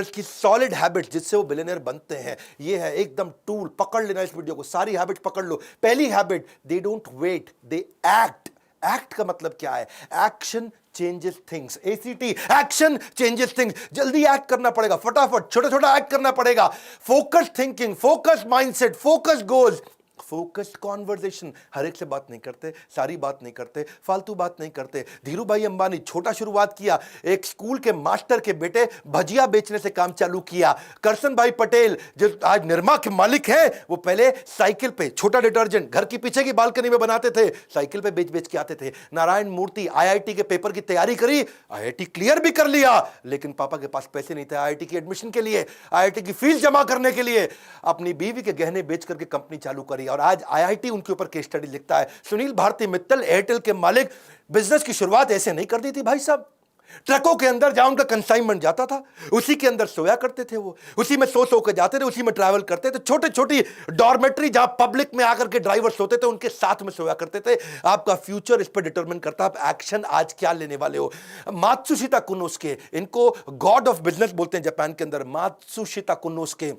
की solid habits जिससे वो बिलियनर बनते हैं, ये है एकदम टूल। पकड़ लेना इस वीडियो को, सारी हैबिट्स पकड़ लो। पहली habit, they don't wait, they act. Act का मतलब क्या है? Action changes things. ACT, action changes things. जल्दी एक्ट करना पड़ेगा, फटाफट छोटा छोटा एक्ट करना पड़ेगा। Focus thinking, focus mindset, focus goals, focused conversation. हर एक से बात नहीं करते, सारी बात नहीं करते, फालतू बात नहीं करते। धीरू भाई अंबानी छोटा शुरुआत किया, एक स्कूल के मास्टर के बेटे भजिया बेचने से काम चालू किया। करसन भाई पटेल जो आज निरमा के मालिक हैं, वो पहले साइकिल पे छोटा डिटर्जेंट घर की पीछे की बालकनी में बनाते थे, साइकिल पे बेच बेच के आते थे। नारायण मूर्ति आईआईटी के पेपर की तैयारी करी, आईआईटी क्लियर भी कर लिया, लेकिन पापा के पास पैसे नहीं थे आईआईटी की एडमिशन के लिए, आईआईटी की फीस जमा करने के लिए। अपनी बीवी के गहने बेच करके कंपनी चालू करी और आज आईआईटी उनके ऊपर केस स्टडी लिखता है। सुनील भारती मित्तल एयरटेल के मालिक, बिजनेस की शुरुआत ऐसे नहीं कर दी थी भाई साहब। ट्रकों के अंदर जहां उनका कंसाइनमेंट जाता था, उसी के अंदर सोया करते थे वो, उसी में सो के जाते थे, उसी में ट्रैवल करते थे। छोटे छोटी डॉर्मेट्री जहां पब्लिक में आकर के ड्राइवर सोते थे, उनके साथ में सोया करते थे। आपका फ्यूचर इस पर डिटरमिन करता है आप एक्शन आज क्या लेने वाले हो। मात्सुशिता कुनोस्के, इनको गॉड ऑफ बिजनेस बोलते हैं जापान के अंदर। मात्सुशिता कुनोस्के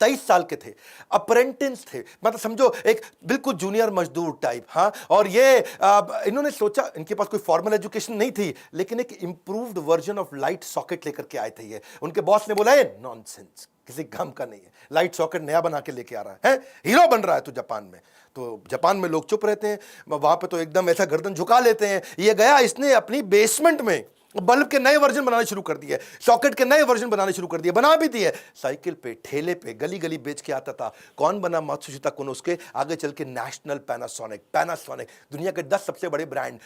23 साल के थे, अप्रेंटिस थे, मतलब समझो एक बिल्कुल जूनियर मजदूर टाइप। हाँ, और ये इन्होंने सोचा, इनके पास कोई फॉर्मल एजुकेशन नहीं थी, लेकिन एक improved version of light socket लेकर के आए थे ये। उनके बॉस ने बोला, ये नॉनसेंस, किसी काम का नहीं है, लाइट सॉकेट नया बना के लेके आ रहा है, हीरो बन रहा है तू जापान में। तो जापान में लोग चुप रहते हैं, वहां पे तो एकदम ऐसा गर्दन झुका लेते हैं। ये गया, इसने अपनी बेसमेंट में बल्ब के नए वर्जन बनाने शुरू कर दिए, सॉकेट के नए वर्जन बनाने शुरू कर दिए, बना भी दिए। साइकिल पे, ठेले पे, गली गली बेच के आता था। कौन बना? मात्सुशिता कुनोस्के। आगे चल के नेशनल पैनासोनिक, पैनासोनिक दुनिया के 10 सबसे बड़े brand.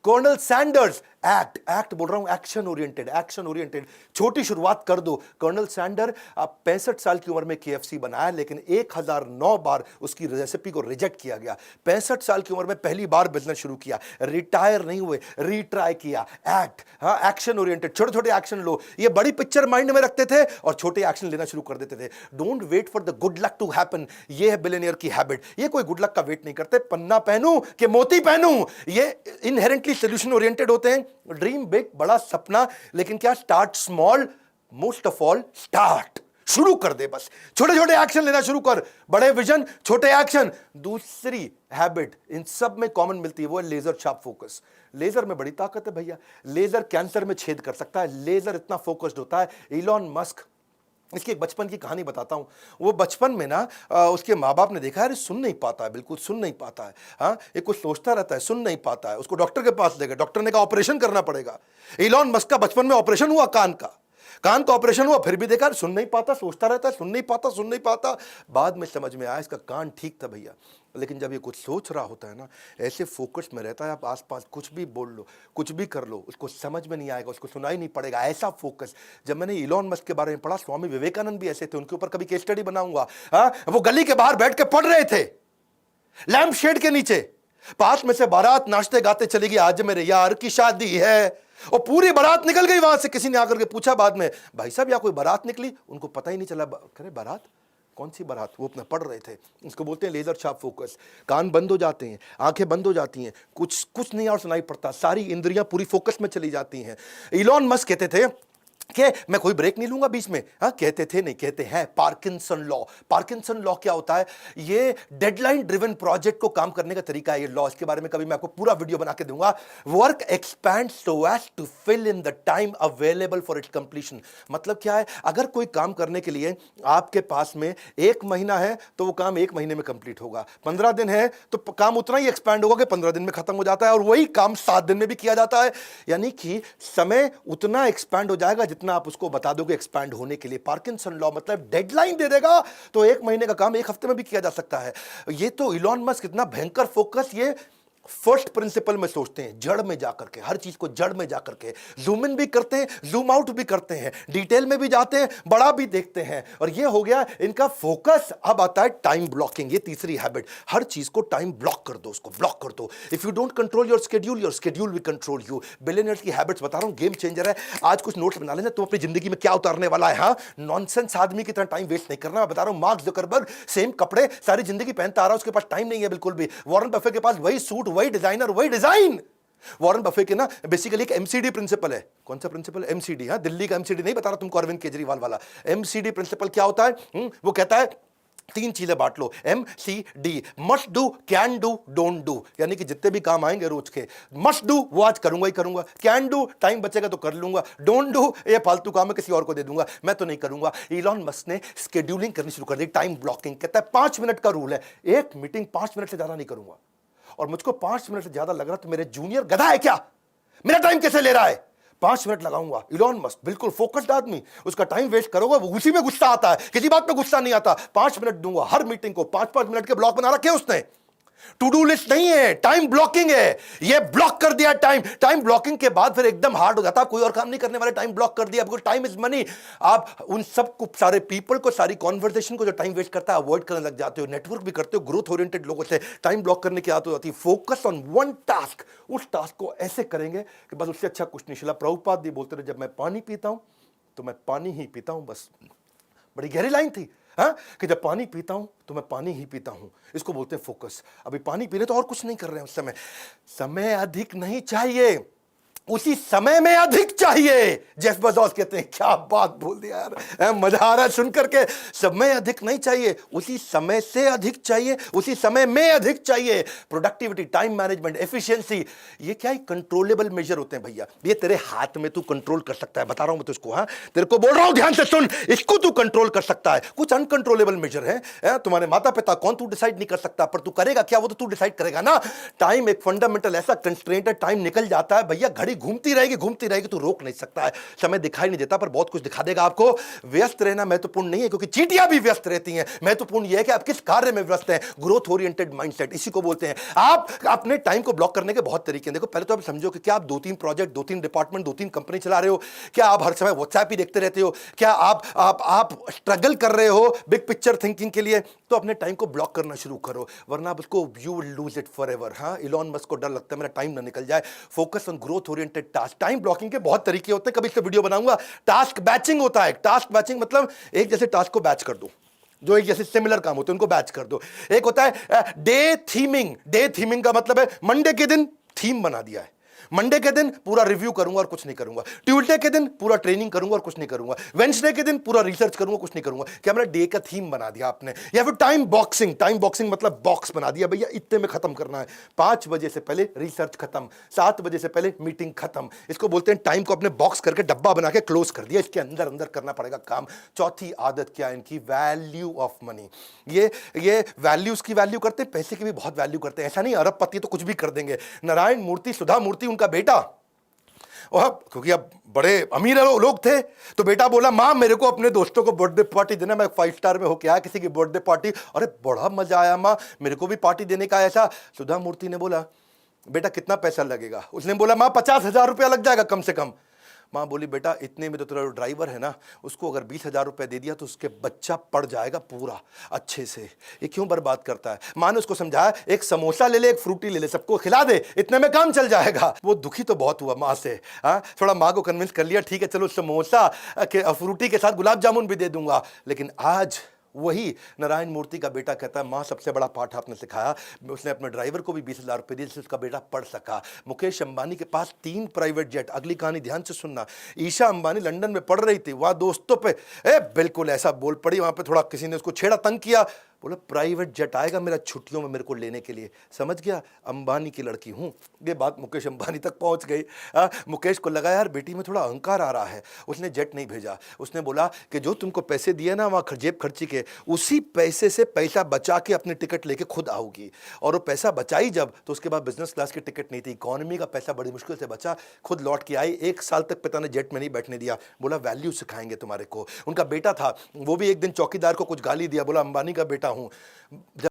Colonel Sanders, act, act बोल रहा हूं, एक्शन ओरिएंटेड, एक्शन ओरिएंटेड। छोटी शुरुआत कर दो। कर्नल सैंडर 65 साल की उम्र में केएफसी बनाया, लेकिन 1009 बार उसकी रेसिपी को रिजेक्ट किया गया। 65 साल की उम्र में पहली बार बिजनेस शुरू किया, रिटायर नहीं हुए, रीट्राई किया। एक्ट, हाँ, एक्शन ओरिएंटेड, छोटे छोटे एक्शन लो। ये बड़ी पिक्चर माइंड में रखते थे और छोटे एक्शन लेना शुरू कर देते थे। Don't wait for the good luck to happen, ये है बिलियनियर की हैबिट। ये कोई गुड लक का वेट नहीं करते, पन्ना पहनूं कि मोती पहनूं, ये इनहेरेंटली सोल्यूशन ओरिएंटेड होते हैं। ड्रीम बिग, बड़ा सपना, लेकिन क्या? Start small, most of all start, शुरू कर दे बस। छोटे छोटे एक्शन लेना शुरू कर, बड़े विजन, छोटे एक्शन। दूसरी हैबिट इन सब में कॉमन मिलती है, वो है लेजर शार्प फोकस। लेजर में बड़ी ताकत है भैया, लेजर कैंसर में छेद कर सकता है, लेजर इतना फोकस्ड होता है। इलॉन मस्क, इसकी एक बचपन की कहानी बताता हूं। वो बचपन में ना उसके माँ बाप ने देखा है, सुन नहीं पाता है, बिल्कुल सुन नहीं पाता है। हाँ, एक कुछ सोचता रहता है, सुन नहीं पाता है। उसको डॉक्टर के पास ले गए, डॉक्टर ने कहा ऑपरेशन करना पड़ेगा। इलॉन मस्क का बचपन में ऑपरेशन हुआ, कान का ऑपरेशन हुआ, फिर भी देखा सुन नहीं पाता, सोचता रहता है, सुन नहीं पाता, सुन नहीं पाता। बाद में समझ में आया इसका कान ठीक था भैया। लेकिन जब ये कुछ सोच रहा होता है ना, ऐसे फोकस में रहता है, आप आसपास कुछ भी बोल लो, कुछ भी कर लो, उसको समझ में नहीं आएगा, उसको सुनाई नहीं पड़ेगा, ऐसा फोकस। जब मैंने इलॉन मस्क के बारे में पढ़ा, स्वामी विवेकानंद भी ऐसे थे, उनके ऊपर कभी केस स्टडी बनाऊंगा। हाँ, वो गली के बाहर बैठ के पढ़ रहे थे, लैंप शेड के नीचे। पास में से बारात नाचते गाते चली गई, आज मेरे यार की शादी है, और पूरी बारात निकल गई वहां से। किसी ने आकर के पूछा बाद में, भाई साहब यहाँ कोई बारात निकली? उनको पता ही नहीं चला। करे बारात? कौन सी बारात? वो अपना पढ़ रहे थे। इसको बोलते हैं लेजर शार्प फोकस। कान बंद हो जाते हैं, आंखें बंद हो जाती हैं, कुछ नहीं और सुनाई पड़ता, सारी इंद्रियां पूरी फोकस में चली जाती हैं। इलॉन मस्क कहते थे कि मैं कोई ब्रेक नहीं लूंगा बीच में। हाँ, कहते थे नहीं, कहते हैं पार्किंसन लॉ। पार्किंसन लॉ क्या होता है? ये डेडलाइन ड्रिवन प्रोजेक्ट को काम करने का तरीका है ये लॉ। इसके बारे में कभी मैं आपको पूरा वीडियो बना के दूंगा। Work expand so as to fill in the time available for its completion. मतलब क्या है? अगर कोई काम करने के लिए आपके पास में 1 महीना है तो वो काम 1 महीने में कंप्लीट होगा। 15 दिन है तो काम उतना ही एक्सपैंड होगा कि 15 दिन में खत्म हो जाता है, और वही काम 7 दिन में भी किया जाता है। यानी कि समय उतना एक्सपैंड हो जाएगा जितना आप उसको बता दोगे एक्सपैंड होने के लिए। पार्किंसन लॉ मतलब डेडलाइन दे देगा तो 1 महीने का काम 1 हफ्ते में भी किया जा सकता है। ये तो इलॉन मस्क इतना भयंकर फोकस, ये फर्स्ट प्रिंसिपल में सोचते हैं, जड़ में जाकर के, हर चीज को जड़ में जाकर के। जूम इन भी करते हैं, जूम आउट भी करते हैं, डिटेल में भी जाते हैं, बड़ा भी देखते हैं, और ये हो गया इनका फोकस। अब आता है टाइम ब्लॉकिंग, ये तीसरी हैबिट। हर चीज को टाइम ब्लॉक कर दो, उसको ब्लॉक कर दो। If you don't control your schedule will control you. Billionaires की हैबिट्स बता रहा हूं, गेम चेंजर है। आज कुछ नोट्स बना लेना, तुम अपनी जिंदगी में क्या उतारने वाला है। हाँ, नॉनसेंस आदमी की तरह टाइम वेस्ट नहीं करना। मैं बता रहा हूं, मार्क जुकरबर्ग सेम कपड़े सारी जिंदगी पहनता आ रहा है, उसके पास टाइम नहीं है बिल्कुल भी। वॉरेन बफे के पास वही सूट, वही डिजाइनर, वही डिजाइन, वॉरेन बफे के ना बेसिकली एक एमसीडी प्रिंसिपल है। कौन सा प्रिंसिपल? एमसीडी। हाँ, दिल्ली का एमसीडी नहीं बता रहा तुमको, अरविंद केजरीवाल वाला। एमसीडी प्रिंसिपल क्या होता है? वो कहता है तीन चीजें बांट लो, MCD, must do, can do, don't do. यानी कि जितने भी काम आएंगे रोज के, मस्ट डू वो आज करूंगा ही करूंगा, कैन डू टाइम बचेगा तो कर लूंगा, डोंट डू ये फालतू काम है किसी और को दे दूंगा, मैं तो नहीं करूंगा। इलॉन मस्क ने स्केड्यूलिंग करनी शुरू कर दी, टाइम ब्लॉकिंग। कहता है 5 मिनट का रूल है, एक मीटिंग 5 मिनट से ज्यादा नहीं करूंगा। और मुझको 5 मिनट से ज्यादा लग रहा तो मेरे जूनियर गधा है क्या, मेरा टाइम कैसे ले रहा है? 5 मिनट लगाऊंगा। इलॉन मस्क बिल्कुल फोकस्ड आदमी, उसका टाइम वेस्ट करोगे वो उसी में गुस्सा आता है, किसी बात पे गुस्सा नहीं आता। 5 मिनट दूंगा हर मीटिंग को, 5-5 मिनट के ब्लॉक बना रखे उसने। टू डू लिस्ट नहीं है, टाइम ब्लॉकिंग है। ये ब्लॉक कर दिया टाइम। टाइम ब्लॉकिंग के बाद फिर एकदम हार्ड हो जाता, कोई और काम नहीं करने वाले, टाइम ब्लॉक कर दिया, बिकॉज़ टाइम इज मनी। आप उन सब को, सारे पीपल को, सारी कॉन्वर्सेशन को जो टाइम वेस्ट करता है अवॉइड करने लग जाते हो, नेटवर्क भी करते हो ग्रोथ ओरिएंटेड लोगों से। टाइम ब्लॉक करने की आदत हो जाती है। फोकस ऑन वन टास्क, उस टास्क को ऐसे करेंगे कि बस उससे अच्छा कुछ नहीं। शिला प्रभुपाद भी बोलते रहे, जब मैं पानी पीता हूं तो मैं पानी ही पीता हूं, बस। बड़ी गहरी लाइन थी, हाँ, कि जब पानी पीता हूं तो मैं पानी ही पीता हूं। इसको बोलते हैं फोकस। अभी पानी पी रहे तो और कुछ नहीं कर रहे हैं उस समय। समय अधिक नहीं चाहिए, उसी समय में अधिक चाहिए। जेफ बेज़ोस कहते हैं, क्या बात बोल दिया यार, मजा आ रहा है सुन करके। समय अधिक नहीं चाहिए, उसी समय से अधिक चाहिए, उसी समय में अधिक चाहिए। प्रोडक्टिविटी, टाइम मैनेजमेंट, एफिशिएंसी, ये क्या है? कंट्रोलेबल मेजर होते हैं भैया। ये तेरे हाथ में, तू कंट्रोल कर सकता है। बता रहा हूं मैं तुझको, हाँ, तेरे को बोल रहा हूं, ध्यान से सुन, इसको तू कंट्रोल कर सकता है। कुछ अनकंट्रोलेबल मेजर है, तुम्हारे माता पिता कौन, तू डिसाइड नहीं कर सकता, पर तू करेगा क्या वो तो तू डिसाइड करेगा ना। टाइम एक फंडामेंटल ऐसा कंस्ट्रेंट है, टाइम निकल जाता है भैया, घड़ी घूमती रहेगी, तू रोक नहीं सकता है। समय दिखाई नहीं देता पर बहुत कुछ दिखा देगा आपको। व्यस्त रहना महत्वपूर्ण नहीं है, क्योंकि चींटियां भी व्यस्त रहती हैं। महत्वपूर्ण यह है कि आप किस कार्य में व्यस्त हैं। ग्रोथ ओरिएंटेड माइंडसेट, इसी को बोलते हैं। आप अपने टाइम को ब्लॉक करने के बहुत तरीके हैं। देखो, पहले तो आप समझो कि क्या आप 2-3 प्रोजेक्ट, 2-3 डिपार्टमेंट, 2-3 कंपनी चला रहे हो? क्या आप हर समय व्हाट्सएप ही देखते रहते हो? क्या आप स्ट्रगल कर रहे हो बिग पिक्चर थिंकिंग के लिए? तो अपने टाइम को ब्लॉक करना शुरू करो, वरना आप उसको you will lose it forever. हाँ, इलॉन मस्क को डर लगता है मेरा टाइम ना निकल जाए। Focus on growth oriented task. Time blocking के बहुत तरीके होते हैं, कभी इससे वीडियो बनाऊंगा। टास्क बैचिंग होता है। टास्क बैचिंग मतलब एक जैसे टास्क को बैच कर दो, जो एक जैसे सिमिलर काम होते हैं उनको बैच कर दो। एक होता है डे थीमिंग। डे थीमिंग का मतलब है मंडे के दिन थीम बना दिया है, मंडे के दिन पूरा रिव्यू करूंगा और कुछ नहीं करूंगा, ट्यूसडे के दिन पूरा ट्रेनिंग करूंगा और कुछ नहीं करूंगा, वेडनेसडे के दिन पूरा रिसर्च करूंगा, कुछ नहीं करूंगा। क्या मेरा डे का थीम बना दिया आपने? या फिर टाइम बॉक्सिंग। टाइम बॉक्सिंग मतलब बॉक्स बना दिया, भैया इतने में खत्म करना है, 5 बजे से पहले रिसर्च खत्म, 7 बजे से पहले मीटिंग खत्म। इसको बोलते हैं टाइम को अपने बॉक्स करके डब्बा बना के क्लोज कर दिया, इसके अंदर अंदर करना पड़ेगा काम। चौथी आदत क्या है इनकी? Value of money. ये वैल्यूज की वैल्यू करते हैं, पैसे की भी बहुत वैल्यू करते हैं। ऐसा नहीं अरबपति तो कुछ भी कर देंगे। नारायण मूर्ति, सुधा मूर्ति, उनका बेटा, और क्योंकि अब बड़े अमीर लोग थे, तो बेटा बोला, माँ मेरे को अपने दोस्तों को बर्थडे पार्टी देना, मैं 5 स्टार में होके आया किसी की बर्थडे पार्टी, अरे बड़ा मजा आया माँ, मेरे को भी पार्टी देने का ऐसा। सुधा मूर्ति ने बोला, बेटा कितना पैसा लगेगा? उसने बोला, माँ 50,000 रुपया लग जाएगा कम से कम। माँ बोली, बेटा इतने में तो तेरा ड्राइवर है ना, उसको अगर 20,000 रुपये दे दिया तो उसके बच्चा पड़ जाएगा पूरा अच्छे से, ये क्यों बर्बाद करता है? माँ ने उसको समझाया, एक समोसा ले ले, एक फ्रूटी ले ले, सबको खिला दे, इतने में काम चल जाएगा। वो दुखी तो बहुत हुआ माँ से, हाँ, थोड़ा माँ को कन्विंस कर लिया, ठीक है चलो समोसा फ्रूटी के साथ गुलाब जामुन भी दे दूंगा। लेकिन आज वही नारायण मूर्ति का बेटा कहता है, माँ सबसे बड़ा पाठ आपने सिखाया। उसने अपने ड्राइवर को भी 20,000 रुपये दिए जिससे उसका बेटा पढ़ सका। मुकेश अंबानी के पास 3 प्राइवेट जेट। अगली कहानी ध्यान से सुनना। ईशा अंबानी लंदन में पढ़ रही थी, वहाँ दोस्तों पे बिल्कुल ऐसा बोल पड़ी, वहाँ पे थोड़ा किसी ने उसको छेड़ा, तंग किया, बोला प्राइवेट जेट आएगा मेरा छुट्टियों में मेरे को लेने के लिए। समझ गया, अंबानी की लड़की हूँ। ये बात मुकेश अंबानी तक पहुँच गई। मुकेश को लगा यार बेटी में थोड़ा अहंकार आ रहा है, उसने जेट नहीं भेजा। उसने बोला कि जो तुमको पैसे दिए ना वहाँ जेब खर्ची के, उसी पैसे से पैसा बचा के अपनी टिकट लेके खुद आओगी। और वो पैसा बचाई जब, तो उसके बाद बिजनेस क्लास की टिकट नहीं थी, इकॉनमी का पैसा बड़ी मुश्किल से बचा, खुद लौट के आई। 1 साल तक पिता ने जेट में नहीं बैठने दिया, बोला वैल्यू सिखाएंगे तुम्हारे को। उनका बेटा था, वो भी एक दिन चौकीदार को कुछ गाली दिया, बोला अंबानी का बेटा हूँ।